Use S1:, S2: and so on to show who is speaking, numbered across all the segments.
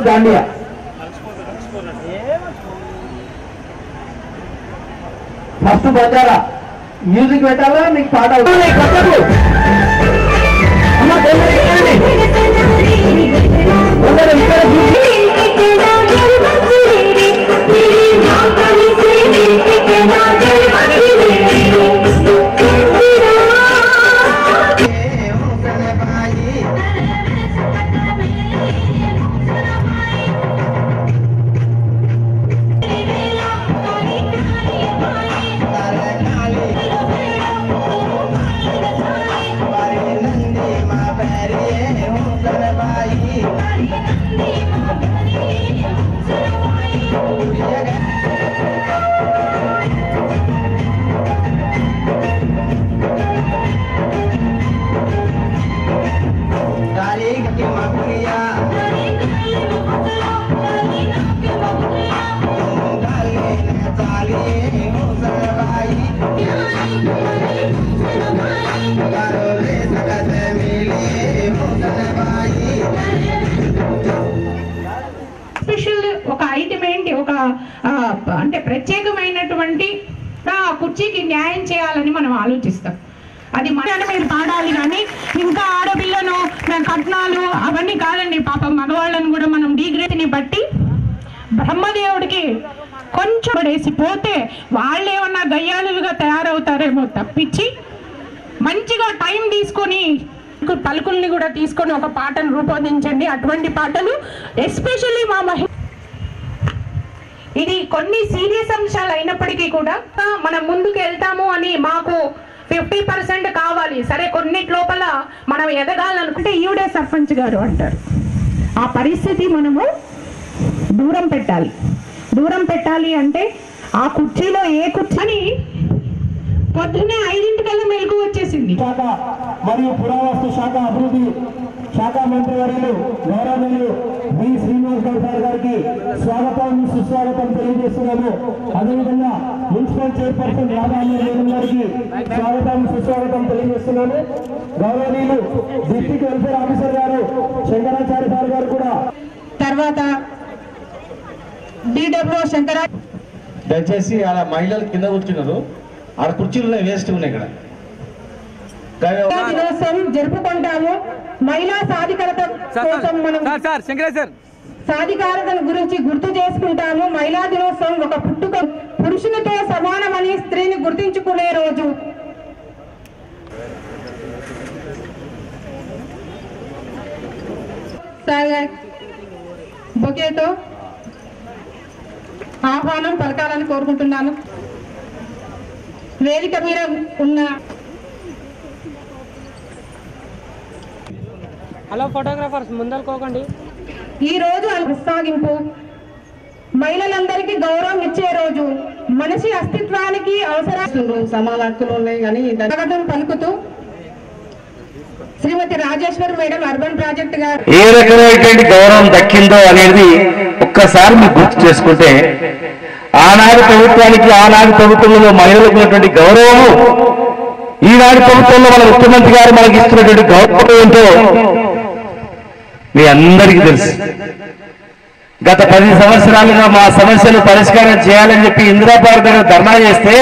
S1: గాండియా first Banjara music పెట్టాలా నీకు పాట
S2: ఒక ఐటమ్ ఏంటి, ఒక అంటే ప్రత్యేకమైనటువంటి కుర్చీకి న్యాయం చేయాలని మనం ఆలోచిస్తాం. అది మన మీరు పాడాలి కానీ ఇంకా ఆడపిల్లను కట్నాలు అవన్నీ కాదండి. పాపం మగవాళ్ళను కూడా మనం డిగ్రీని బట్టి బ్రహ్మదేవుడికి కొంచెం వేసిపోతే వాళ్ళు ఏమన్నా గయ్యాలుగా తయారవుతారేమో తప్పించి మంచిగా టైం తీసుకొని పలుకుల్ని కూడా తీసుకొని ఒక పాటను రూపొందించండి. అటువంటి పాటలు ఎస్పెషల్లీ మా ఇది కొన్ని సీరియస్ అంశాలు అయినప్పటికీ కూడా మనం ముందుకు వెళ్తాము అని మాకు 50% కావాలి. సరే కొన్నిటి లోపల మనం ఎదగాలనుకుంటే ఈవిడే సర్పంచ్ గారు అంటారు. ఆ పరిస్థితి మనము దూరం పెట్టాలి. దూరం పెట్టాలి అంటే ఆ కుర్చీలో ఏ కుర్చీని పొద్దున్నే 5 మెలకు వచ్చేసింది.
S1: శాఖ మరియు పురావస్తు శాఖ అభివృద్ధి శాఖ మంత్రి వర్యులు గౌరవనీయులు బి శ్రీనివాస్ గౌడ్ సార్ గారికి స్వాగతం సుస్వాగతం తెలియజేస్తున్నాము. అదేవిధంగా మున్సిపల్ చైర్పర్సన్ రాధామోహన్ గారికి స్వాగతం సుస్వాగతం తెలియజేస్తున్నాము. గౌరవనీయులు డిస్ట్రిక్ట్ వెల్ఫేర్ ఆఫీసర్ గారు శంకరాచార్య సార్ గారు కూడా
S2: తర్వాత డిడబ్ల్యూ శంకరా
S3: దయచేసి అలా మహిళలు కింద కూర్చున్నారు. ఆడ కుర్చీలు వేస్ట్ ఉన్నాయి. ఇక్కడ
S2: దినోత్సవం జరుపుకుంటాము. మహిళా సాధికారత కోసం మనం సాధికారత గురించి గుర్తు చేసుకుంటాము. మహిళా దినోత్సవం ఒక పురుషునితో సమానమని స్త్రీని గుర్తించుకునే రోజు. బొకేతో ఆహ్వానం పలకాలని కోరుకుంటున్నాను. వేదిక మీద ఉన్న
S4: హలో ఫోటోగ్రాఫర్స్ ముందలుకోకండి.
S2: ఈ రోజు కొనసాగింపు మహిళలందరికీ గౌరవం ఇచ్చే రోజు. మనిషి అస్తిత్వానికి అవసరాలు
S1: సమాన హక్కులు ఉన్నాయి కానీ
S2: స్వాగతం పలుకుతూ శ్రీమతి రాజేశ్వర్ మేడం అర్బన్ ప్రాజెక్ట్ గారు
S5: ఏ రకమైనటువంటి గౌరవం దక్కిందో అనేది ఒక్కసారి మీరు గుర్తు చేసుకుంటే ఆనాడు ప్రభుత్వానికి ఆనాడు ప్రభుత్వంలో మహిళలకు ఉన్నటువంటి గౌరవము ఈనాడు ప్రభుత్వంలో మన ముఖ్యమంత్రి గారు మనకి ఇస్తున్నటువంటి గౌరవం ఏంటో మీ అందరికీ తెలుసు. గత 10 సంవత్సరాలుగా మా సమస్యలు పరిష్కారం చేయాలని చెప్పి ఇందిరాపార్క్ దగ్గర ధర్నా చేస్తే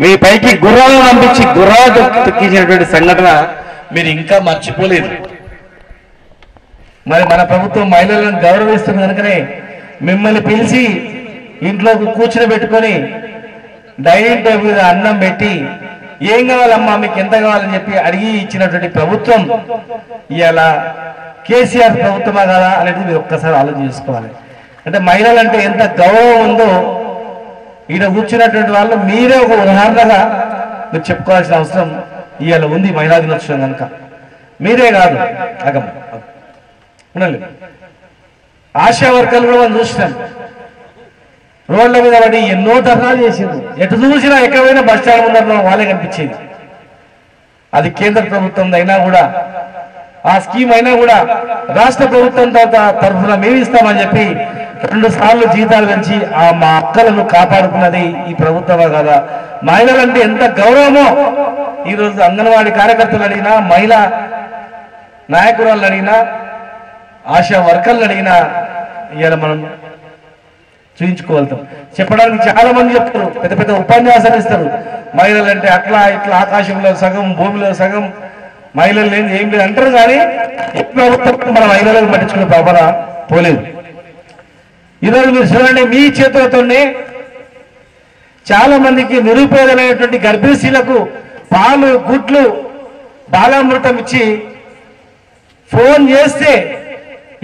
S5: మీ పైకి గుర్రాలను పంపించి గుర్రాలు తొక్కించినటువంటి సంఘటన మీరు ఇంకా మర్చిపోలేదు. మరి మన ప్రభుత్వం మహిళలను గౌరవిస్తుంది కనుకనే మిమ్మల్ని పిలిచి ఇంట్లో కూర్చుని పెట్టుకొని డైనింగ్ టేబుల్ మీద అన్నం పెట్టి ఏం కావాలమ్మా మీకు ఎంత కావాలని చెప్పి అడిగి ఇచ్చినటువంటి ప్రభుత్వం ఇవాళ కేసీఆర్ ప్రభుత్వమా కదా అనేది మీరు ఒక్కసారి ఆలోచన చేసుకోవాలి. అంటే మహిళలంటే ఎంత గౌరవం ఉందో ఈయన కూర్చున్నటువంటి వాళ్ళు మీరే ఒక ఉదాహరణగా మీరు చెప్పుకోవాల్సిన అవసరం ఇవాళ ఉంది. మహిళా దినోత్సవం కనుక మీరే కాదు అగమ్మ ఉండాలి. ఆశా వర్కర్లు కూడా మనం చూసినాం. రోడ్ల మీద పడి ఎన్నో ధర్నాలు చేసింది. ఎటు చూసినా ఎక్కడైనా బస్ స్టాండ్ ముందర వాళ్ళే కనిపించేది. అది కేంద్ర ప్రభుత్వం అయినా కూడా ఆ స్కీమ్ అయినా కూడా రాష్ట్ర ప్రభుత్వం తరఫున మేము ఇస్తామని చెప్పి 2 సార్లు జీతాలు పెంచి ఆ మా అక్కలను కాపాడుకున్నది ఈ ప్రభుత్వమే కదా. మహిళలంటే ఎంత గౌరవమో ఈరోజు అంగన్వాడీ కార్యకర్తలు అడిగినా, మహిళా నాయకురాలను అడిగినా ఆశా వర్కర్లు అడిగినా ఇవాళ మనం చూయించుకోగలుగుతాం. చెప్పడానికి చాలా మంది చెప్తారు, పెద్ద పెద్ద ఉపన్యాసాలు ఇస్తారు. మహిళలు అంటే అట్లా ఇట్లా ఆకాశంలో సగం భూమిలో సగం మహిళలు లేదు ఏం లేదు అంటారు. కానీ ప్రభుత్వం మన మహిళలకు పట్టించుకునే పాపన పోలేదు. ఈరోజు మీరు చూడండి, మీ చేతులతోనే చాలా మందికి నిరుపేదలైనటువంటి గర్భిణీలకు పాలు గుడ్లు బాలామృతం ఇచ్చి ఫోన్ చేస్తే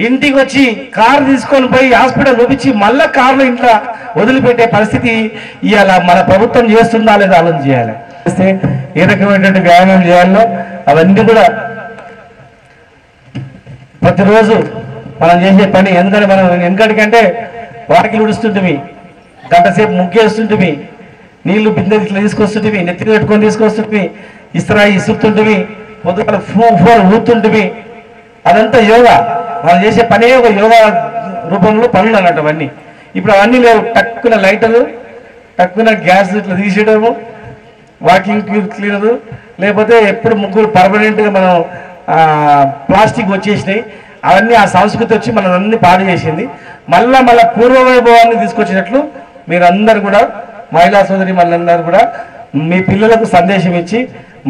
S5: ఇంటికి వచ్చి కారు తీసుకొని పోయి హాస్పిటల్ చూపించి మళ్ళా కార్లు ఇంట్లో వదిలిపెట్టే పరిస్థితి ఇవాళ మన ప్రభుత్వం చేస్తుందా లేదా ఆలోచన చేయాలి. చేస్తే ఏ రకమైనటువంటి వ్యాయామం చేయాలో అవన్నీ కూడా ప్రతిరోజు మనం చేసే పని. ఎందుకంటే మనం వెనకటికంటే వాకిలు ఉడుస్తుంటిమి, గంట సేపు ముగ్గేస్తుంటిమి, నీళ్లు బిందె ఇట్లా తీసుకొస్తుంటివి, నెత్తికి పెట్టుకొని తీసుకొస్తుంటివి, ఇస్త్రా ఇస్తుంటివి, పొద్దున ఫోన్ ఊతుంటివి. అదంతా యోగా. మనం చేసే పనే ఒక యోగా రూపంలో పనులు అన్నట్టు అవన్నీ. ఇప్పుడు అవన్నీ లేవు. టక్కున లైటర్లు, టక్కున గ్యాస్ ఇట్లా తీసేయడము, వాకింగ్ క్లీనరు, లేకపోతే ఎప్పుడు ముగ్గురు పర్మనెంట్గా మనం ప్లాస్టిక్ వచ్చేసినాయి. అవన్నీ ఆ సంస్కృతి వచ్చి మనం అన్ని పాడు చేసింది. మళ్ళా పూర్వ వైభవాన్ని తీసుకొచ్చినట్లు మీరందరూ కూడా మహిళా సోదరి మళ్ళందరూ కూడా మీ పిల్లలకు సందేశం ఇచ్చి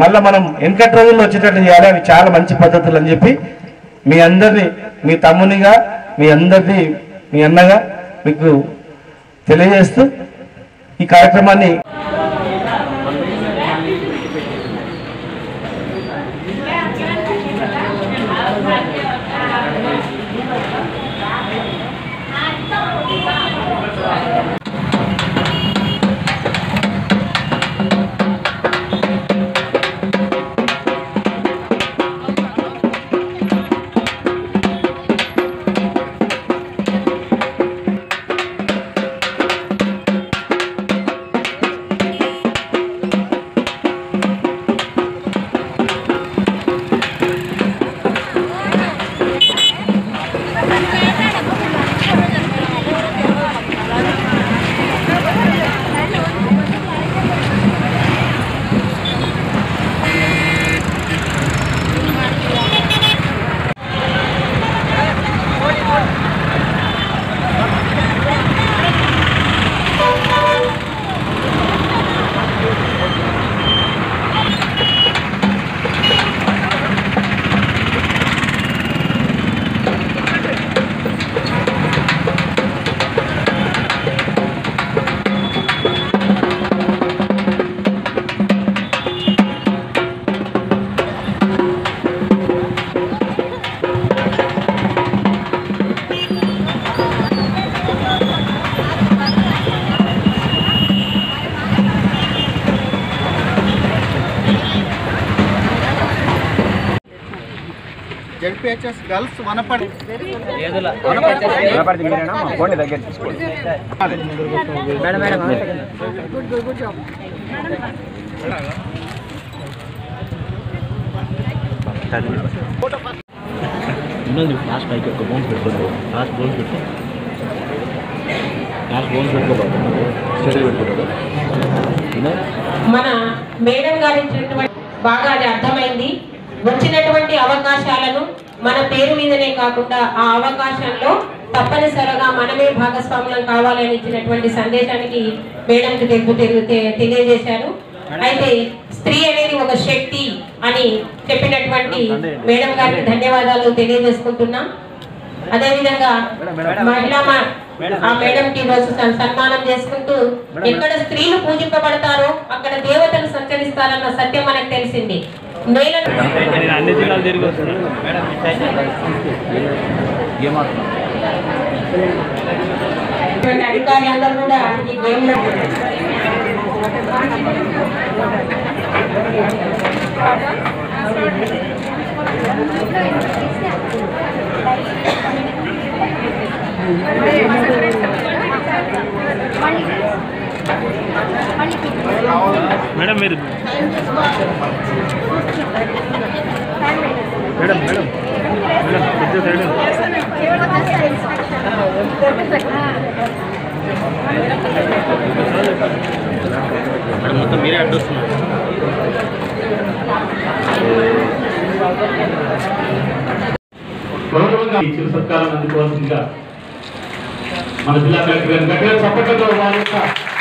S5: మళ్ళీ మనం వెనకటి రోజుల్లో వచ్చేటట్లు చేయాలి. అవి చాలా మంచి పద్ధతులు అని చెప్పి మీ అందరినీ, మీ తమ్మునిగా, మీ అందరినీ, మీ అన్నగా మీకు తెలియజేస్తూ ఈ కార్యక్రమాన్ని
S6: ZPHS గర్ల్స్ వనపడి
S7: మన మేడం గారి బాగా అది అర్థమైంది. వచ్చినటువంటి అవకాశాలను మన పేరు మీదనే కాకుండా ఆ అవకాశంలో తప్పనిసరిగా మనమే భాగస్వాములం కావాలని ఇచ్చినటువంటి సందేశానికి మేడంకి తెలియజేశారు. అయితే స్త్రీ అనేది ఒక శక్తి అని చెప్పినటువంటి మేడం గారికి ధన్యవాదాలు తెలియజేసుకుంటున్నాం. అదేవిధంగా మహిళా ఆ మేడంకి రోజు సన్మానం చేసుకుంటూ ఎక్కడ స్త్రీలు పూజింపబడతారో అక్కడ దేవతలు సంచరిస్తారన్న సత్యం మనకు తెలిసింది.
S8: అన్ని జిల్లాలు తిరిగి వస్తుంది
S7: అధికారులందరూ కూడా ఈ గేమ్లో
S8: మేడం మీరు మేడం మేడం మేడం పెద్ద సైడ్ మేడం మొత్తం మీరే అడ్డొస్తున్నారు.
S3: గౌరవంగా
S9: చిరు సత్కారాన్ని అందుకోవాల్సిందిగా మన జిల్లా కలెక్టర్ గారు గట్టిగా చప్పట్లతో వారి యొక్క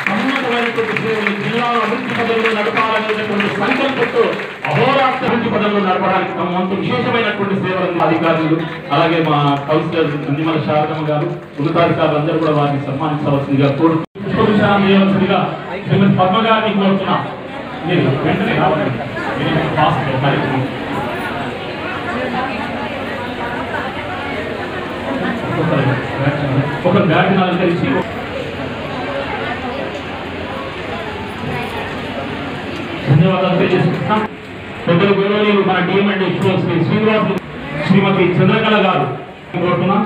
S9: సన్నతమైనటువంటి సేవలు జిల్లాలో అభివృద్ధి పదంలో నడపాలనేటువంటి సంకల్పంతో అహోరాత్ర అభివృద్ధి పదంలో నడపడానికి తమ వంతు విశేషమైనటువంటి సేవలను అధికారులు అలాగే మా కౌన్సిలర్ నిమ్మల శారదమ్మ గారు ఉన్నతాధికారులు అందరూ కూడా వారిని సన్మానించవలసిందిగా కోరుతూ పుష్పగుచ్ఛాన్ని చేయవలసిందిగా శ్రీమతి పద్మ గారిని కోరుతున్నా. మీరు వెంటనే రావాలి. ఒక బ్యాగ్ అలంకరించి ధన్యవాదాలు తెలియజేస్తున్నాం. పెద్దలు గౌరవనీయులు మన డిఎంఎండ్ శ్రీ శ్రీనివాసులు శ్రీమతి చంద్రకళ గారు కోరుతున్నాం.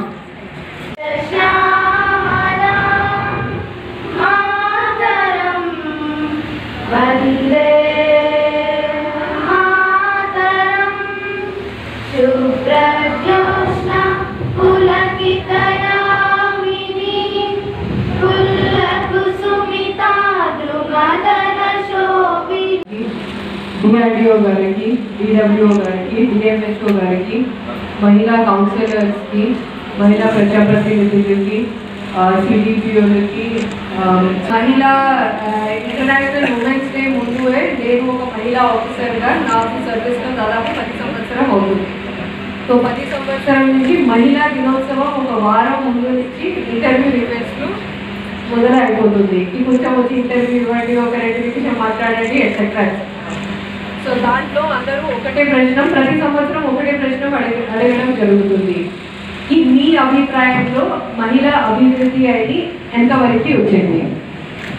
S10: డిఆర్డిఓ గారికి, డిడబ్ల్యూఓ గారికి, డిఎంహెచ్ఓ గారికి, మహిళా కౌన్సిలర్స్కి, మహిళా ప్రజాప్రతినిధులకి, సిడిపిఓలకి, మహిళా ఇంటర్నేషనల్ ఉమెన్స్ డే ముందు నేను ఒక మహిళా ఆఫీసర్గా నాకు సర్వీస్లో దాదాపు 10 సంవత్సరం అవుతుంది. సో 10 సంవత్సరం నుంచి మహిళా దినోత్సవం ఒక వారం ముందు నుంచి ఇంటర్వ్యూ రిక్వెస్ట్లు మొదలైపోతుంది. కొంచెం వచ్చి ఇంటర్వ్యూ ఇవ్వండి, ఒక 2 నిమిషం మాట్లాడండి ఎట్సెట్రా. సో దాంట్లో అందరూ ఒకటే ప్రశ్న, ప్రతి సంవత్సరం ఒకటే ప్రశ్న అడగడం జరుగుతుంది. ఈ మీ అభిప్రాయంలో మహిళా అభివృద్ధి అనేది ఎంతవరకు వచ్చింది?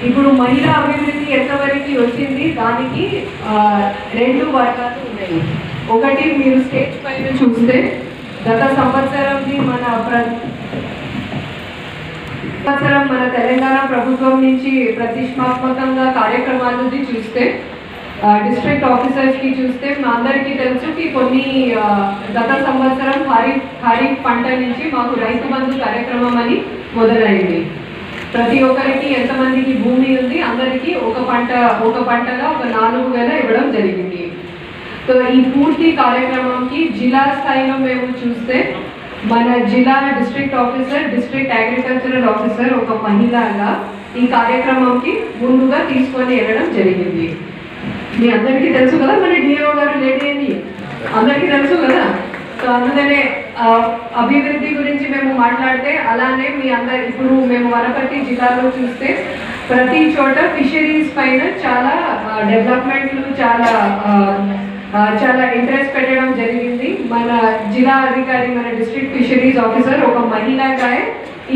S10: ఇప్పుడు మహిళా అభివృద్ధి ఎంతవరకు వచ్చింది దానికి 2 వర్గాలు ఉన్నాయి. ఒకటి మీరు స్టేజ్ పైన చూస్తే గత సంవత్సరంది మన తెలంగాణ ప్రభుత్వం నుంచి ప్రతిష్టాత్మకంగా కార్యక్రమాలు చూస్తే డిస్ట్రిక్ట్ ఆఫీసర్స్కి చూస్తే మా అందరికీ తెలుసు కొన్ని గత సంవత్సరం ఖరీఫ్ పంట నుంచి మాకు రైతు బంధు కార్యక్రమం అని మొదలైంది. ప్రతి ఒక్కరికి ఎంతమందికి భూమి ఉంది అందరికీ ఒక పంటగా ఒక 4,000 ఇవ్వడం జరిగింది. సో ఈ పూర్తి కార్యక్రమంకి జిల్లా స్థాయిలో మేము చూస్తే మన జిల్లా district officer, district agricultural officer ఒక మహిళగా ఈ కార్యక్రమంకి ముందుగా తీసుకొని వెళ్ళడం జరిగింది. మీ అందరికీ తెలుసు కదా, మన డిఓ గారు లేడీ అని అందరికీ తెలుసు కదా. సో అందుకనే అభివృద్ధి గురించి మేము మాట్లాడితే అలానే మీ అందరు ఇప్పుడు మేము వనపర్తి జిల్లాలో చూస్తే ప్రతి చోట ఫిషరీస్ పైన చాలా డెవలప్మెంట్లు చాలా ఇంట్రెస్ట్ పెట్టడం జరిగింది. మన జిల్లా అధికారి, మన డిస్ట్రిక్ట్ ఫిషరీస్ ఆఫీసర్ ఒక మహిళగా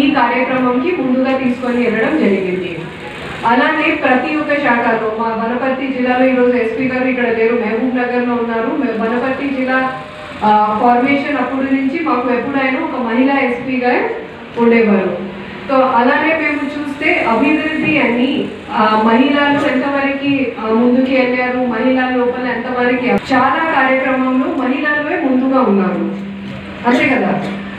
S10: ఈ కార్యక్రమంకి ముందుగా తీసుకొని వెళ్ళడం జరిగింది. అలానే ప్రతి ఒక్క శాఖలో మా వనపర్తి జిల్లాలో ఈరోజు ఎస్పీ గారు ఇక్కడ లేరు, మహబూబ్ నగర్లో ఉన్నారు. వనపర్తి జిల్లా ఫార్మేషన్ అప్పటి నుంచి మాకు ఎప్పుడైనా ఒక మహిళా ఎస్పీగా ఉండేవారు. సో అలానే మేము చూస్తే అభివృద్ధి అని మహిళలు ఎంతవరకు ముందుకు వెళ్ళారు, మహిళల లోపల ఎంతవరకు చాలా కార్యక్రమంలో మహిళలే ముందుగా ఉన్నారు, అంతే కదా.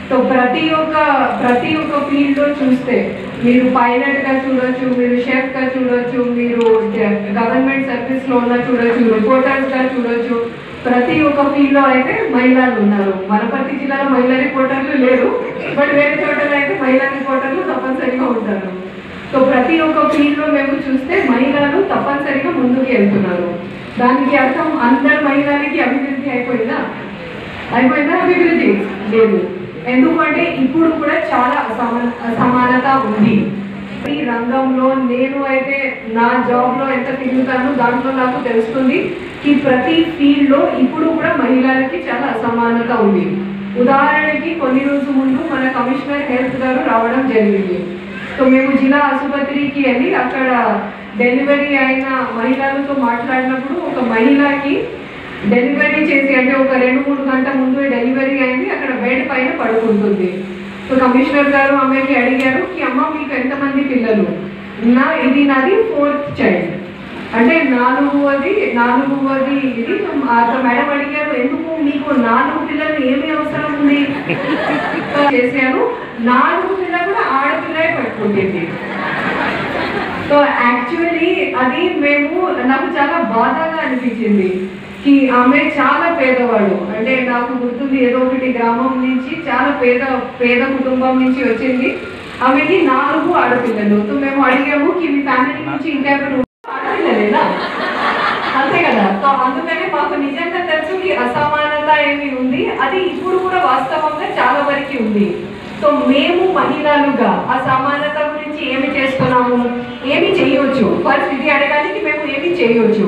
S10: సో ప్రతి ఒక్క ఫీల్డ్లో చూస్తే మీరు పైలట్గా చూడొచ్చు, మీరు షెఫ్గా చూడొచ్చు, మీరు గవర్నమెంట్ సర్వీస్లో ఉన్న చూడొచ్చు, రిపోర్టర్స్గా చూడొచ్చు. ప్రతి ఒక్క ఫీల్డ్లో అయితే మహిళలు ఉన్నారు. వనపర్తి జిల్లాలో మహిళా రిపోర్టర్లు లేరు, బట్ వేరే చోటలో అయితే మహిళా రిపోర్టర్లు తప్పనిసరిగా ఉంటారు. సో ప్రతి ఒక్క ఫీల్డ్లో మేము చూస్తే మహిళలు తప్పనిసరిగా ముందుకు వెళ్తున్నారు. దానికి అర్థం అందరు మహిళలకి అభివృద్ధి అయిపోయిందా? అభివృద్ధి లేదు. ఎందుకంటే ఇప్పుడు కూడా చాలా అసమానత ఉంది. ఈ రంగంలో నేను అయితే నా జాబ్లో ఎంత తిరుగుతానో దాంట్లో నాకు తెలుస్తుంది ఈ ప్రతి ఫీల్డ్లో ఇప్పుడు కూడా మహిళలకి చాలా అసమానత ఉంది. ఉదాహరణకి కొన్ని రోజుల ముందు మన కమిషనర్ హెల్త్ గారు రావడం జరిగింది. సో మేము జిల్లా ఆసుపత్రికి వెళ్ళి అక్కడ డెలివరీ అయిన మహిళలతో మాట్లాడినప్పుడు ఒక మహిళకి డెలివరీ చేసి అంటే ఒక 2-3 గంటల ముందు డెలివరీ అయింది, అక్కడ బెడ్ పైన పడుకుంటుంది. సో కమిషనర్ గారు ఆమెకి అడిగారు కి అమ్మ మీకు ఎంతమంది పిల్లలు? ఇది నాది 4th చైల్డ్ అంటే 4వది ఇది. మేడం అడిగారు ఎందుకు మీకు 4 పిల్లలు ఏమి అవసరం ఉంది చేశాను. 4 పిల్లలు కూడా ఆడపిల్లే పట్టుకుంటుంది. సో యాక్చువల్లీ అది నాకు చాలా బాధగా అనిపించింది. కి ఆమె చాలా పేదవాడు, అంటే నాకు గుర్తుంది ఏదో ఒకటి గ్రామం నుంచి చాలా పేద కుటుంబం నుంచి వచ్చింది. ఆమెకి 4 ఆడపిల్లలు. సో మేము అడిగాము కి మీ ఫ్యామిలీ నుంచి ఇంకా ఎవరు ఆడపిల్లలేదా, అంతే కదా. సో అందుకనే మాకు నిజంగా తెలుసు కి అసమానత ఏమి ఉంది, అది ఇప్పుడు కూడా వాస్తవంగా చాలా వరకు ఉంది. సో మేము మహిళలుగా ఆ సమానత గురించి ఏమి చేస్తున్నాము, ఏమి చేయవచ్చు, ఫస్ట్ ఇది అడగడానికి మేము ఏమి చేయవచ్చు,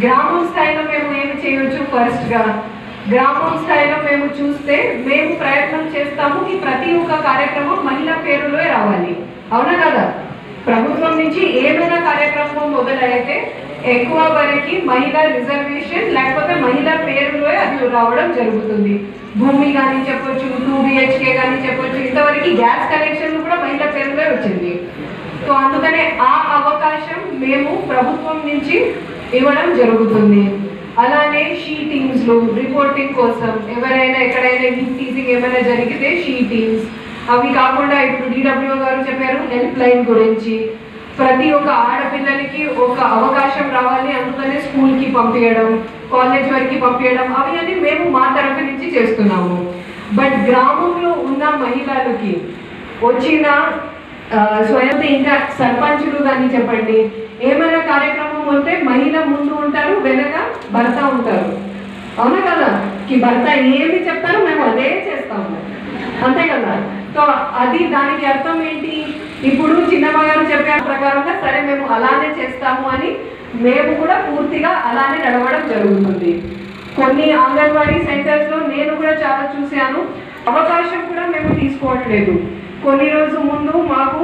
S10: గ్రామం స్థాయిలో మేము ఏమి చేయవచ్చు. ఫస్ట్ గా గ్రామం స్థాయిలో మేము చూస్తే మేము ప్రయత్నం చేస్తాము ఈ ప్రతి ఒక్క కార్యక్రమం మహిళా పేరులో రావాలి, అవునా కదా. ప్రభుత్వం నుంచి ఏమైనా కార్యక్రమం మొదలైతే ఎక్కువ వరకు మహిళా రిజర్వేషన్ లేకపోతే మహిళా పేరులో అది రావడం జరుగుతుంది. భూమి కానీ చెప్పొచ్చు, 2 BHK కానీ చెప్పొచ్చు, ఇంతవరకు గ్యాస్ కనెక్షన్ కూడా మహిళా పేరులో వచ్చింది. సో అందుకనే ఆ అవకాశం మేము ప్రభుత్వం నుంచి ఇవ్వడం జరుగుతుంది. అలానే షీ టీమ్స్ లో రిపోర్టింగ్ కోసం ఎవరైనా ఎక్కడైనా టీజింగ్ ఏమైనా జరిగితే షీ టీమ్స్, అవి కాకుండా ఇప్పుడు DWO గారు చెప్పారు హెల్ప్ లైన్ గురించి. ప్రతి ఒక్క ఆడపిల్లలకి ఒక అవకాశం రావాలి, అందుకనే స్కూల్కి పంపించడం, కాలేజ్ వరకు పంపించడం, అవి అన్ని మేము మా తరఫు నుంచి చేస్తున్నాము. బట్ గ్రామంలో ఉన్న మహిళలకి వచ్చిన స్వయం ఇంకా సర్పంచులు కానీ చెప్పండి, ఏమైనా కార్యక్రమం ఉంటే మహిళ ముందు ఉంటారు, వెనక భర్త ఉంటారు, అవునా కదా. కి భర్త ఏమి చెప్తారో మేము అదే చేస్తాము, అంతే కదా. సో అది దానికి అర్థం ఏంటి, ఇప్పుడు చిన్నమ్మ గారు చెప్పే ప్రకారంగా సరే మేము అలానే చేస్తాము అని మేము కూడా పూర్తిగా అలానే నడవడం జరుగుతుంది. కొన్ని అంగన్వాడీ సెంటర్స్ లో నేను కూడా చాలా చూశాను, అవకాశం కూడా మేము తీసుకోవట్లేదు. కొన్ని రోజు ముందు మాకు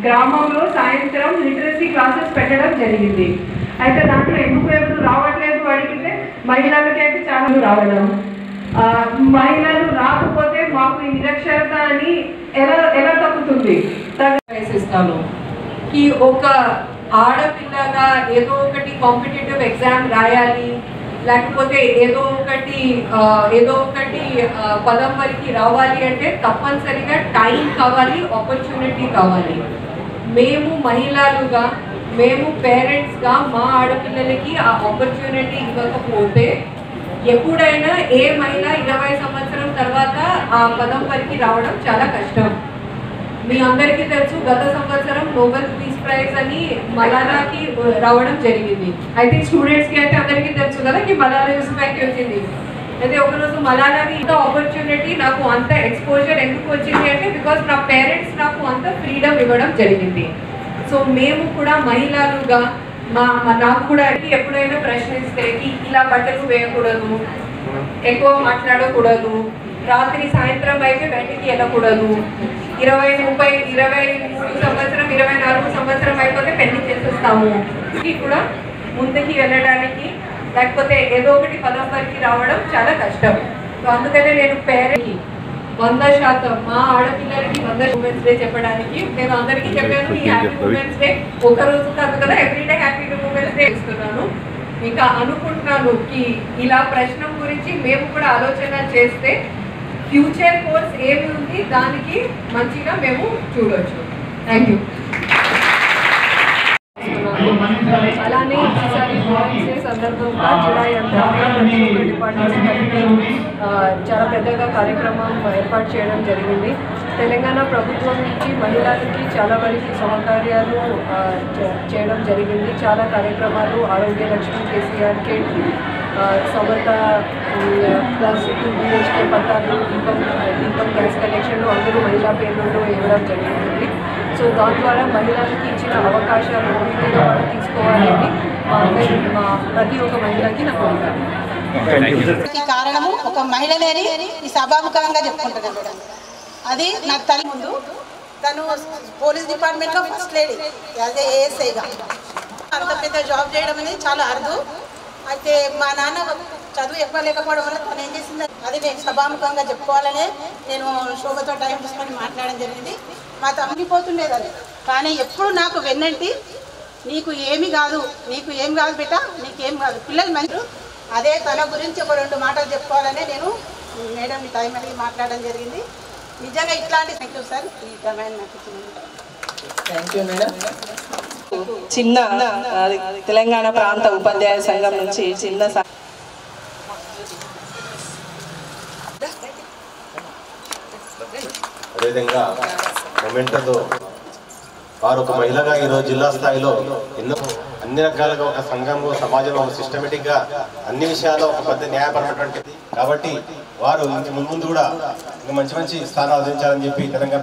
S10: గ్రామంలో సాయంత్రం లిటరసీ క్లాసెస్ పెట్టడం జరిగింది. అయితే దాంట్లో ఎందుకు ఎవరు రావట్లేదు అడిగితే మహిళలకి అయితే చాలా రావడం, మహిళలు రాకపోతే మాకు ఈ నిరక్షరత అని ఎలా తగ్గుతుంది. ప్రవేశిస్తాను కి ఒక ఆడపిల్లగా ఏదో ఒకటి కాంపిటేటివ్ ఎగ్జామ్ రాయాలి, లేకపోతే ఏదో ఒకటి పదం వరకు రావాలి అంటే తప్పనిసరిగా టైం కావాలి, ఆపర్చునిటీ కావాలి. మేము మహిళలుగా, మేము పేరెంట్స్గా మా ఆడపిల్లలకి ఆ ఆపర్చునిటీ ఇవ్వకపోతే ఎప్పుడైనా ఏ మహిళ 20 సంవత్సరం తర్వాత ఆ పదం వరకు రావడం చాలా కష్టం. మీ అందరికీ తెలుసు గత సంవత్సరం నోబెల్ పీస్ ప్రైజ్ అని మలాలాకి రావడం జరిగింది. అయితే స్టూడెంట్స్కి అయితే అందరికీ తెలుసు కదా కి మలాలా యూసుఫ్జైకి వచ్చింది. అయితే ఒకరోజు మలాలాకి ఇంత ఆపర్చునిటీ, నాకు అంత ఎక్స్పోజర్ ఎందుకు వచ్చింది అంటే బికాస్ నా పేరెంట్స్ నాకు అంత ఫ్రీడమ్ ఇవ్వడం జరిగింది. సో మేము కూడా మహిళలుగా నాకు కూడా ఎప్పుడైనా ప్రశ్నిస్తే ఇలా బట్టలు వేయకూడదు, ఎక్కువ మాట్లాడకూడదు, రాత్రి సాయంత్రం అయితే బయటికి వెళ్ళకూడదు, 23 సంవత్సరం 24 సంవత్సరం అయిపోతే పెళ్లి చేసేస్తాము, కూడా ముందుకి వెళ్ళడానికి లేకపోతే ఏదో ఒకటి పదం వరకు రావడం చాలా కష్టం. సో అందుకనే నేను పేరెంట్కి 100% మా ఆడపిల్లలకి 100 ఉమెన్స్ డే చెప్పడానికి నేను అందరికీ చెప్పాను. ఈ హ్యాపీ ఉమెన్స్ డే ఒకరోజు కాదు కదా, ఎవ్రీడే హ్యాపీ ఉమెన్స్ డే ఇస్తున్నాను. ఇంకా అనుకుంటున్నాను కి ఇలా ప్రశ్న గురించి మేము కూడా ఆలోచన చేస్తే ఫ్యూచర్ కోర్స్ ఏమి ఉంది దానికి మంచిగా మేము చూడవచ్చు. Thank you. అలానే ఈసారి ఉమెన్స్ డే సందర్భంగా జిల్లా యంత్రాంగం డిపార్ట్మెంట్ చాలా పెద్దగా కార్యక్రమం ఏర్పాటు చేయడం జరిగింది. తెలంగాణ ప్రభుత్వం నుంచి మహిళలకి చాలా వరకు సౌకర్యాలు చేయడం జరిగింది. చాలా కార్యక్రమాలు ఆరోగ్య లక్ష్మి, కేసీఆర్ కిట్, సమత ప్లస్ 2 BHK పట్టాలు, ఇన్కమ్ గ్యాస్ కనెక్షన్లు అందరూ మహిళా పేర్లలో ఇవ్వడం జరిగింది. సో దాని ద్వారా మహిళలకి ఇచ్చిన అవకాశాలు పూర్తిగా వాళ్ళు తీసుకోవాలని ప్రతి ఒక్క మహిళకి నా కోరిక.
S11: కారణము ఒక మహిళనేని ఈ సభాముఖంగా చెప్పుకుంటున్నాను మేడం. అది నాకు తల్లి ముందు తను పోలీస్ డిపార్ట్మెంట్లో ఫస్ట్ లేడీ యాజ్ ఏ ఏఎస్ఐగా అంత పెద్ద జాబ్ చేయడం అనేది చాలా అరుదు. అయితే మా నాన్న చదువు ఎక్కువ లేకపోవడం వల్ల తను ఏం చేసింది అది నేను సభాముఖంగా చెప్పుకోవాలనే నేను శోభతో టైం తీసుకొని మాట్లాడడం జరిగింది. మా తమ్మిపోతుండేది అది, కానీ ఎప్పుడు నాకు వెన్నంటి నీకు ఏమి కాదు, నీకు ఏం కాదు బిడ్డ, నీకేం కాదు, పిల్లలు మంచి. అదే తన గురించి ఒక 2 మాటలు చెప్పుకోవాలనే నేను మేడం టైం అడిగి మాట్లాడడం జరిగింది. నిజంగా ఇట్లాంటి థ్యాంక్ యూ సార్. ఈ కమెంట్ నాకు
S12: థ్యాంక్ యూ మేడం. చిన్న తెలంగాణ ప్రాంత ఉపాధ్యాయ సంఘం నుంచి చిన్న
S13: అదేవిధంగా మొమెంటోతో వారు ఒక మహిళగా ఈరోజు జిల్లా స్థాయిలో ఎన్నో అన్ని రకాలుగా ఒక సంఘంలో సమాజంలో ఒక సిస్టమేటిక్గా అన్ని విషయాల్లో ఒక పెద్ద న్యాయపరమైనటువంటిది కాబట్టి వారు ముందు కూడా ఇంకా మంచి మంచి స్థానాలు అందించాలని చెప్పి తెలంగాణ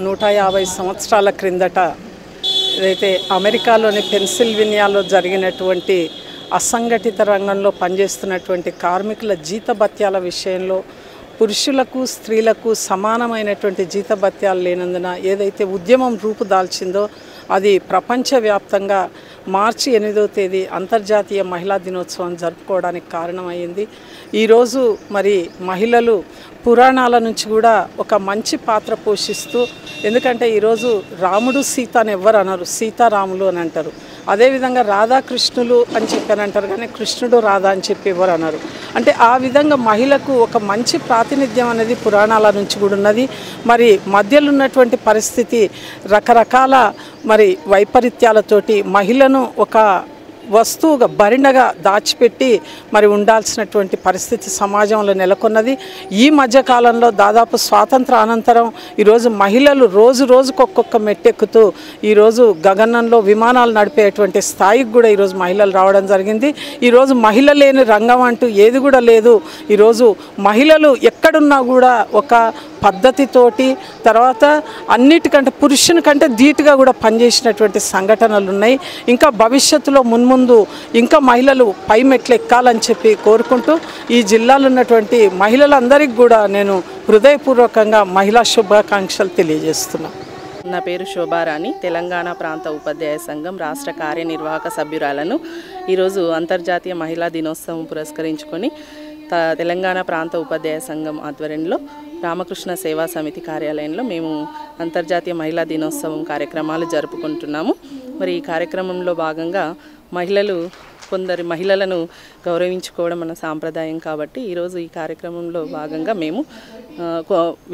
S14: 150 సంవత్సరాల క్రిందట ఏదైతే అమెరికాలోని పెన్సిల్వేనియాలో జరిగినటువంటి అసంఘటిత రంగంలో పనిచేస్తున్నటువంటి కార్మికుల జీతభత్యాల విషయంలో పురుషులకు స్త్రీలకు సమానమైనటువంటి జీతభత్యాలు లేనందున ఏదైతే ఉద్యమం రూపుదాల్చిందో అది ప్రపంచవ్యాప్తంగా మార్చి 8వ తేదీ అంతర్జాతీయ మహిళా దినోత్సవం జరుపుకోవడానికి కారణమైంది. ఈరోజు మరి మహిళలు పురాణాల నుంచి కూడా ఒక మంచి పాత్ర పోషిస్తూ, ఎందుకంటే ఈరోజు రాముడు సీత అని ఎవ్వరు అనరు, సీతారాములు అని అంటారు. అదేవిధంగా రాధాకృష్ణులు అని చెప్పని అంటారు, కానీ కృష్ణుడు రాధా అని చెప్పి ఎవరు అన్నారు. అంటే ఆ విధంగా మహిళకు ఒక మంచి ప్రాతినిధ్యం అనేది పురాణాల నుంచి కూడా ఉన్నది. మరి మధ్యలో ఉన్నటువంటి పరిస్థితి రకరకాల మరి వైపరీత్యాలతోటి మహిళను ఒక వస్తువుగా బరిణగా దాచిపెట్టి మరి ఉండాల్సినటువంటి పరిస్థితి సమాజంలో నెలకొన్నది. ఈ మధ్యకాలంలో దాదాపు స్వాతంత్ర అనంతరం ఈరోజు మహిళలు రోజుకు ఒక్కొక్క మెట్టెక్కుతూ ఈరోజు గగనంలో విమానాలు నడిపేటువంటి స్థాయికి కూడా ఈరోజు మహిళలు రావడం జరిగింది. ఈరోజు మహిళ లేని రంగం అంటూ ఏది కూడా లేదు. ఈరోజు మహిళలు ఎక్కడున్నా కూడా ఒక పద్ధతితోటి, తర్వాత అన్నిటికంటే పురుషుని కంటే ధీటుగా కూడా పనిచేసినటువంటి సంఘటనలు ఉన్నాయి. ఇంకా భవిష్యత్తులో మున్ముందు ఇంకా మహిళలు పై మెట్లు ఎక్కాలని చెప్పి కోరుకుంటూ ఈ జిల్లాలో ఉన్నటువంటి మహిళలందరికీ కూడా నేను హృదయపూర్వకంగా మహిళా శుభాకాంక్షలు తెలియజేస్తున్నాను.
S15: నా పేరు శోభారాణి, తెలంగాణ ప్రాంత ఉపాధ్యాయ సంఘం రాష్ట్ర కార్యనిర్వాహక సభ్యురాలను. ఈరోజు అంతర్జాతీయ మహిళా దినోత్సవం పురస్కరించుకొని తెలంగాణ ప్రాంత ఉపాధ్యాయ సంఘం ఆధ్వర్యంలో రామకృష్ణ సేవా సమితి కార్యాలయంలో మేము అంతర్జాతీయ మహిళా దినోత్సవం కార్యక్రమాలు జరుపుకుంటున్నాము. మరి ఈ కార్యక్రమంలో భాగంగా కొందరు మహిళలను గౌరవించుకోవడం మన సాంప్రదాయం కాబట్టి ఈరోజు ఈ కార్యక్రమంలో భాగంగా మేము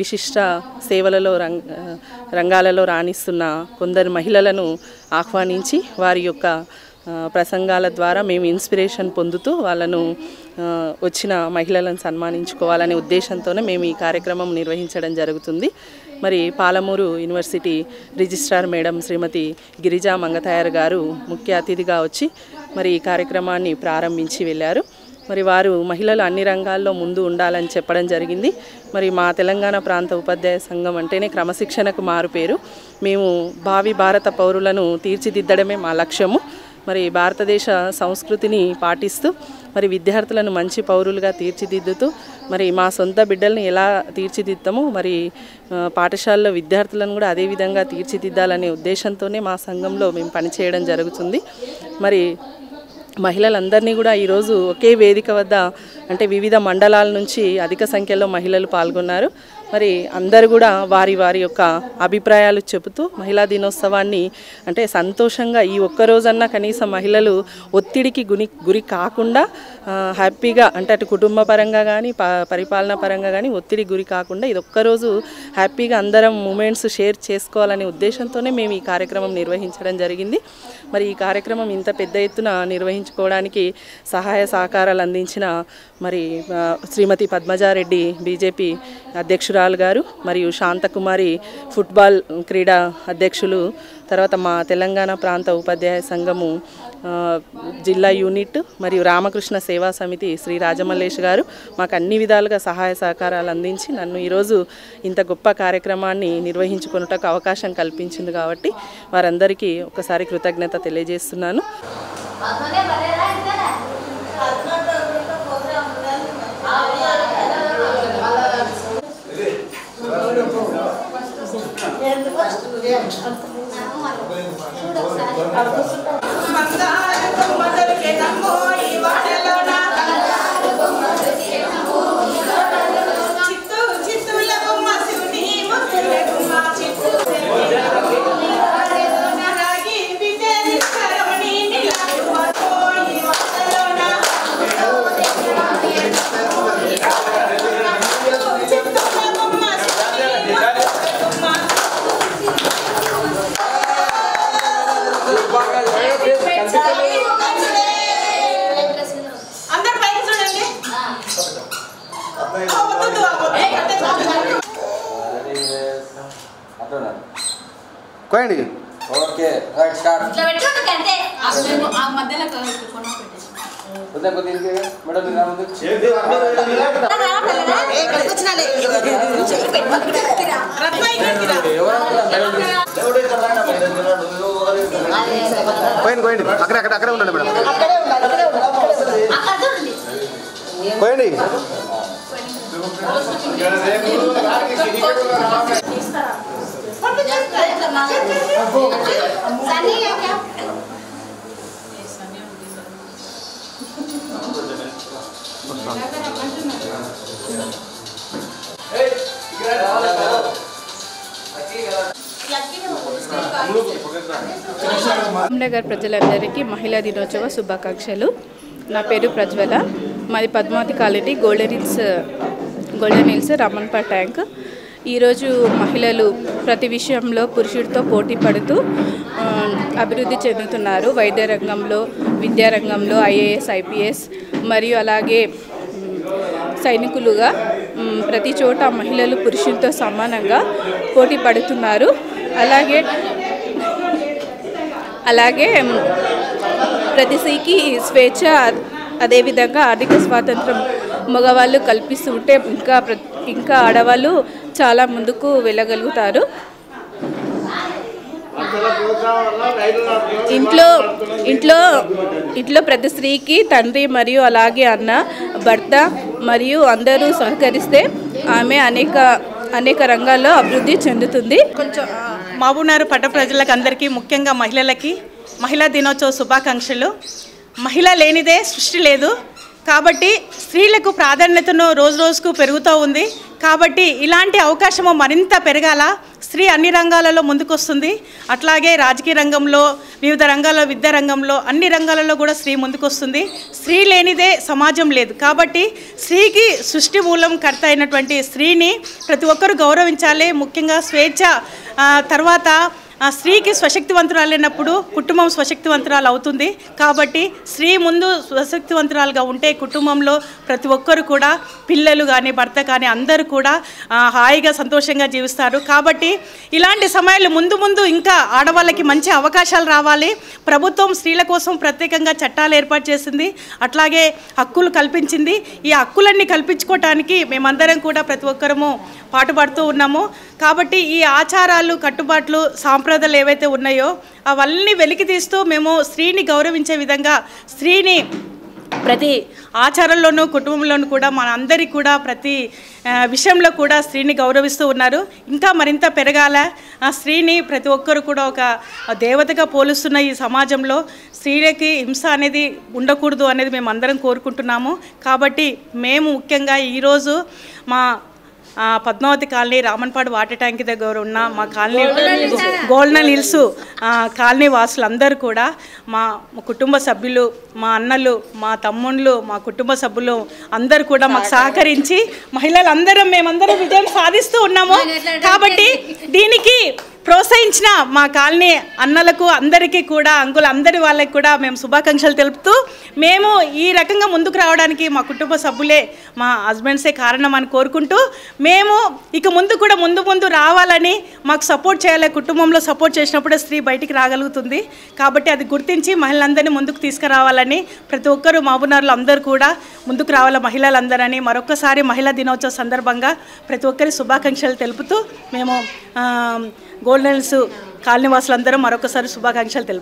S15: విశిష్ట సేవలలో రంగాలలో రాణిస్తున్న కొందరు మహిళలను ఆహ్వానించి వారి యొక్క ప్రసంగాల ద్వారా మేము ఇన్స్పిరేషన్ పొందుతూ వాళ్ళను వచ్చిన మహిళలను సన్మానించుకోవాలనే ఉద్దేశంతోనే మేము ఈ కార్యక్రమం నిర్వహించడం జరుగుతుంది. మరి పాలమూరు యూనివర్సిటీ రిజిస్ట్రార్ మేడం శ్రీమతి గిరిజా మంగతాయర్ గారు ముఖ్య అతిథిగా వచ్చి మరి ఈ కార్యక్రమాన్ని ప్రారంభించి వెళ్ళారు. మరి వారు మహిళలు అన్ని రంగాల్లో ముందు ఉండాలని చెప్పడం జరిగింది. మరి మా తెలంగాణ ప్రాంత ఉపాధ్యాయ సంఘం అంటేనే క్రమశిక్షణకు మారుపేరు. మేము భావి భారత పౌరులను తీర్చిదిద్దడమే మా లక్ష్యము. మరి భారతదేశ సంస్కృతిని పాటిస్తూ మరి విద్యార్థులను మంచి పౌరులుగా తీర్చిదిద్దుతూ మరి మా సొంత బిడ్డల్ని ఎలా తీర్చిదిద్దామో మరి పాఠశాలలో విద్యార్థులను కూడా అదే విధంగా తీర్చిదిద్దాలనే ఉద్దేశంతోనే మా సంఘంలో మేము పనిచేయడం జరుగుతుంది. మరి మహిళలందరినీ కూడా ఈరోజు ఒకే వేదిక వద్ద అంటే వివిధ మండలాల నుంచి అధిక సంఖ్యలో మహిళలు పాల్గొన్నారు. మరి అందరూ కూడా వారి వారి యొక్క అభిప్రాయాలు చెబుతూ మహిళా దినోత్సవాన్ని అంటే సంతోషంగా ఈ ఒక్కరోజన్నా కనీసం మహిళలు ఒత్తిడికి గురి కాకుండా హ్యాపీగా అంటే అటు కుటుంబ పరంగా కానీ పరిపాలన పరంగా కానీ ఒత్తిడి గురి కాకుండా ఇది ఒక్కరోజు హ్యాపీగా అందరం మూమెంట్స్ షేర్ చేసుకోవాలనే ఉద్దేశంతోనే మేము ఈ కార్యక్రమం నిర్వహించడం జరిగింది. మరి ఈ కార్యక్రమం ఇంత పెద్ద ఎత్తున నిర్వహించుకోవడానికి సహాయ సహకారాలు అందించిన మరి శ్రీమతి పద్మజారెడ్డి బీజేపీ అధ్యక్షురాలు గారు మరియు శాంతకుమారి ఫుట్బాల్ క్రీడా అధ్యక్షులు, తర్వాత మా తెలంగాణ ప్రాంత ఉపాధ్యాయ సంఘము జిల్లా యూనిట్ మరియు రామకృష్ణ సేవా సమితి శ్రీ రాజమల్లేష్ గారు మాకు అన్ని విధాలుగా సహాయ సహకారాలు అందించి నన్ను ఈరోజు ఇంత గొప్ప కార్యక్రమాన్ని నిర్వహించుకున్నటకు అవకాశం కల్పించింది కాబట్టి వారందరికీ ఒకసారి కృతజ్ఞత తెలియజేస్తున్నాను.
S11: చిత్తు
S13: కోయండి.
S12: Okay right start.
S16: ఇట్లా పెట్టుకుంటే అంతే ఆ మధ్యలో కొన పెట్టేసి
S12: ఉదయ కొద్దిగా మేడం మీరు రాముందు
S16: చేతి ఏ కడుకొచ్చినాలే చేయి పెట్టిరా రత్నాయి పెట్టిరా
S13: కోయండి అక్కడే ఉండండి మేడం. కోయండి.
S17: రామ్నగర్ ప్రజలందరికీ మహిళా దినోత్సవ శుభాకాంక్షలు. నా పేరు ప్రజ్వల. మాది పద్మావతి కాలనీ గోల్డెన్ హిల్స్ రామన్పా ట్యాంక్. ఈరోజు మహిళలు ప్రతి విషయంలో పురుషుడితో పోటీ పడుతూ అభివృద్ధి చెందుతున్నారు. వైద్య రంగంలో, విద్యారంగంలో, ఐఏఎస్, ఐపీఎస్ మరియు అలాగే సైనికులుగా ప్రతి చోట మహిళలు పురుషులతో సమానంగా పోటీ పడుతున్నారు. అలాగే ప్రతి స్త్రీకి స్వేచ్ఛ, అదేవిధంగా ఆర్థిక స్వాతంత్రం మగవాళ్ళు కల్పిస్తూ ఉంటే ఇంకా ఆడవాళ్ళు చాలా ముందుకు వెళ్ళగలుగుతారు. ఇంట్లో ప్రతి స్త్రీకి తండ్రి మరియు అలాగే అన్న, భర్త మరియు అందరూ సహకరిస్తే ఆమె అనేక రంగాల్లో అభివృద్ధి చెందుతుంది.
S18: కొంచెం మహబూబ్నగర్ పట్టణ ప్రజలకు అందరికీ, ముఖ్యంగా మహిళలకి మహిళా దినోత్సవ శుభాకాంక్షలు. మహిళ లేనిదే సృష్టి లేదు కాబట్టి స్త్రీలకు ప్రాధాన్యతను రోజు రోజుకు పెరుగుతూ ఉంది. కాబట్టి ఇలాంటి అవకాశము మరింత పెరగాల. స్త్రీ అన్ని రంగాలలో ముందుకొస్తుంది. అట్లాగే రాజకీయ రంగంలో, వివిధ రంగాల్లో, విద్యా రంగంలో, అన్ని రంగాలలో కూడా స్త్రీ ముందుకొస్తుంది. స్త్రీ లేనిదే సమాజం లేదు. కాబట్టి స్త్రీకి సృష్టి మూలం కర్త అయినటువంటి స్త్రీని ప్రతి ఒక్కరూ గౌరవించాలి. ముఖ్యంగా స్వేచ్ఛ తర్వాత స్త్రీకి స్వశక్తివంతురాలైనప్పుడు కుటుంబం స్వశక్తివంతురాలు అవుతుంది. కాబట్టి స్త్రీ ముందు స్వశక్తివంతురాలుగా ఉంటే కుటుంబంలో ప్రతి ఒక్కరు కూడా, పిల్లలు కానీ, భర్త కానీ అందరూ కూడా హాయిగా సంతోషంగా జీవిస్తారు. కాబట్టి ఇలాంటి సమయాలు ముందు ఇంకా ఆడవాళ్ళకి మంచి అవకాశాలు రావాలి. ప్రభుత్వం స్త్రీల కోసం ప్రత్యేకంగా చట్టాలు ఏర్పాటు చేసింది. అట్లాగే హక్కులు కల్పించింది. ఈ హక్కులన్నీ కల్పించుకోవటానికి మేమందరం కూడా ప్రతి ఒక్కరము పాటుపడుతూ ఉన్నాము. కాబట్టి ఈ ఆచారాలు, కట్టుబాట్లు, సాంప్రదాయాలు ఏవైతే ఉన్నాయో అవన్నీ వెలికి తీస్తూ మేము స్త్రీని గౌరవించే విధంగా, స్త్రీని ప్రతి ఆచారంలోనూ, కుటుంబంలోనూ కూడా మన అందరికీ కూడా ప్రతి విషయంలో కూడా స్త్రీని గౌరవిస్తూ ఉన్నారు. ఇంకా మరింత పెరగాల. స్త్రీని ప్రతి ఒక్కరు కూడా ఒక దేవతగా పోలుస్తున్న ఈ సమాజంలో స్త్రీలకి హింస అనేది ఉండకూడదు అనేది మేము అందరం కోరుకుంటున్నాము. కాబట్టి మేము ముఖ్యంగా ఈరోజు మా Padmavathi colony, Ramanpadu water tank దగ్గర ఉన్న మా కాలనీ గోల్డెన్ హిల్స్ కాలనీ వాసులందరూ కూడా, మా కుటుంబ సభ్యులు, మా అన్నలు, మా తమ్ముళ్ళు, మా కుటుంబ సభ్యులు అందరూ కూడా మాకు సహకరించి మహిళలందరం మేమందరం విజయం సాధిస్తూ ఉన్నాము. కాబట్టి దీనికి ప్రోత్సహించిన మా కాలనీ అన్నలకు అందరికీ కూడా, అందరి వాళ్ళకి కూడా మేము శుభాకాంక్షలు తెలుపుతూ, మేము ఈ రకంగా ముందుకు రావడానికి మా కుటుంబ సభ్యులే, మా హస్బెండ్సే కారణం అని కోరుకుంటూ, మేము ఇక ముందు కూడా ముందు రావాలని, మాకు సపోర్ట్ చేయాలి. కుటుంబంలో సపోర్ట్ చేసినప్పుడే స్త్రీ బయటికి రాగలుగుతుంది. కాబట్టి అది గుర్తించి మహిళలందరినీ ముందుకు తీసుకురావాలని ప్రతి ఒక్కరూ మహబూబ్నగర్లో అందరూ కూడా ముందుకు రావాల మహిళలందరని మరొకసారి మహిళా దినోత్సవ సందర్భంగా ప్రతి ఒక్కరి శుభాకాంక్షలు తెలుపుతూ మేము గోల్డెన్ హిల్స్ కాలనీ వాసులందరం మరొకసారి శుభాకాంక్షలు తెలుపు.